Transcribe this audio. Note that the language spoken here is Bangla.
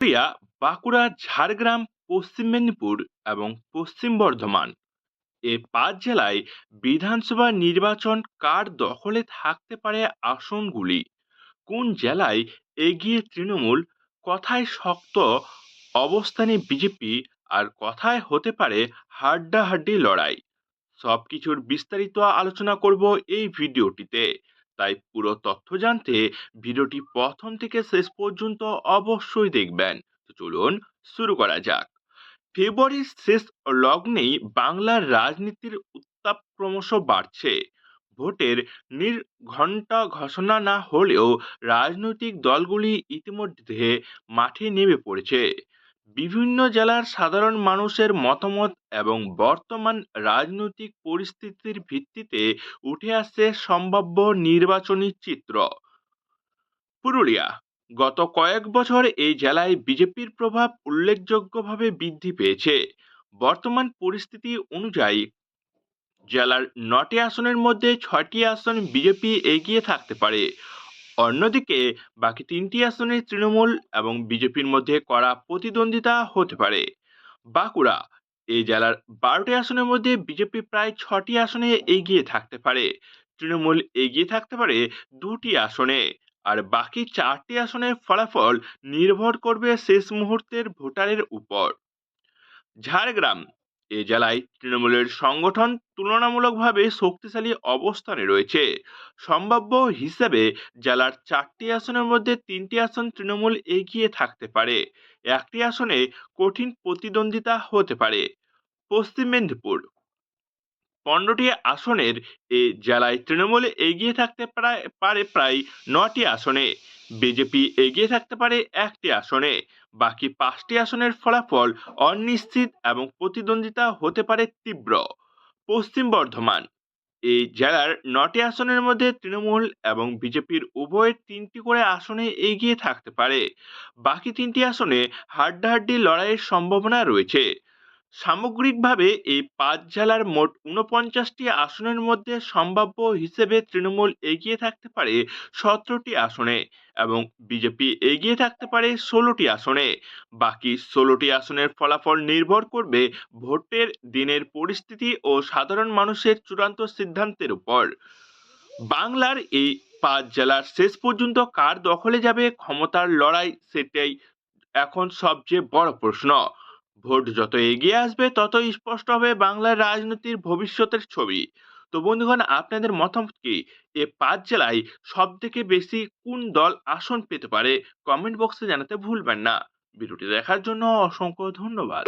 পুরুলিয়া, বাঁকুড়া, ঝাড়গ্রাম, পশ্চিম মেদিনীপুর এবং পশ্চিম বর্ধমান এই ৫ জেলায় বিধানসভা নির্বাচন কার দখলে থাকতে পারে আসনগুলি? কোন জেলায় এগিয়ে তৃণমূল, কথায় শক্ত অবস্থানে বিজেপি আর কথায় হতে পারে হাড্ডাহাড্ডি লড়াই? সবকিছুর বিস্তারিত আলোচনা করব এই ভিডিওটিতে। তাই পুরো তথ্য জানতে ভিডিওটি প্রথম থেকে শেষ পর্যন্ত অবশ্যই দেখবেন। তো চলুন শুরু করা যাক। ফেব্রুয়ারির শেষ লগ্নেই বাংলার রাজনীতির উত্তাপ ক্রমশ বাড়ছে। ভোটের নির্ঘণ্টা ঘোষণা না হলেও রাজনৈতিক দলগুলি ইতিমধ্যে মাঠে নেমে পড়েছে। বিভিন্ন জেলার সাধারণ মানুষের মতামত এবং বর্তমান রাজনৈতিক পরিস্থিতির ভিত্তিতে উঠে আসছে সম্ভাব্য নির্বাচনী চিত্র। পুরুলিয়া, গত কয়েক বছর এই জেলায় বিজেপির প্রভাব উল্লেখযোগ্যভাবে বৃদ্ধি পেয়েছে। বর্তমান পরিস্থিতি অনুযায়ী জেলার ৯টি আসনের মধ্যে ৬টি আসন বিজেপি এগিয়ে থাকতে পারে। অন্যদিকে বাকি ৩টি আসনে তৃণমূল এবং বিজেপির মধ্যে কড়া প্রতিদ্বন্দ্বিতা হতে পারে। বাঁকুড়া, এই জেলার ১২টি আসনের মধ্যে বিজেপি প্রায় ৬টি আসনে এগিয়ে থাকতে পারে। তৃণমূল এগিয়ে থাকতে পারে ২টি আসনে। আর বাকি ৪টি আসনের ফলাফল নির্ভর করবে শেষ মুহূর্তের ভোটারের উপর। ঝাড়গ্রাম, এই জেলায় তৃণমূলের সংগঠন তুলনামূলকভাবে শক্তিশালী অবস্থানে রয়েছে। সম্ভাব্য হিসেবে জেলার ৪টি আসনের মধ্যে ৩টি আসন তৃণমূল এগিয়ে থাকতে পারে। একটি আসনে কঠিন প্রতিদ্বন্দ্বিতা হতে পারে। পশ্চিম মেদিনীপুর, ১৫টি আসনের এই জেলায় তৃণমূল এগিয়ে থাকতে পারে প্রায় ৯টি আসনে। বিজেপি এগিয়ে থাকতে পারে একটি আসনে। বাকি ৫টি আসনের ফলাফল অনিশ্চিত এবং প্রতিদ্বন্দ্বিতা হতে পারে তীব্র। পশ্চিম বর্ধমান, এই জেলার ৯টি আসনের মধ্যে তৃণমূল এবং বিজেপির উভয়ের ৩টি করে আসনে এগিয়ে থাকতে পারে। বাকি ৩টি আসনে হাড্ডাহাড্ডি লড়াইয়ের সম্ভাবনা রয়েছে। সামগ্রিকভাবে এই ৫ জেলার মোট ৪৯টি আসনের মধ্যে সম্ভাব্য হিসেবে তৃণমূল এগিয়ে থাকতে পারে ১৭টি আসনে এবং বিজেপি এগিয়ে থাকতে পারে ১৬টি আসনে। বাকি ১৬টি আসনের ফলাফল নির্ভর করবে ভোটের দিনের পরিস্থিতি ও সাধারণ মানুষের চূড়ান্ত সিদ্ধান্তের উপর। বাংলার এই ৫ জেলার শেষ পর্যন্ত কার দখলে যাবে ক্ষমতার লড়াই, সেটাই এখন সবচেয়ে বড় প্রশ্ন। ভোট যত এগিয়ে আসবে ততই স্পষ্ট হবে বাংলার রাজনীতির ভবিষ্যতের ছবি। তো বন্ধুগণ, আপনাদের মতামত কি? এ ৫ জেলায় সব থেকে বেশি কোন দল আসন পেতে পারে? কমেন্ট বক্সে জানাতে ভুলবেন না। ভিডিওটি দেখার জন্য অসংখ্য ধন্যবাদ।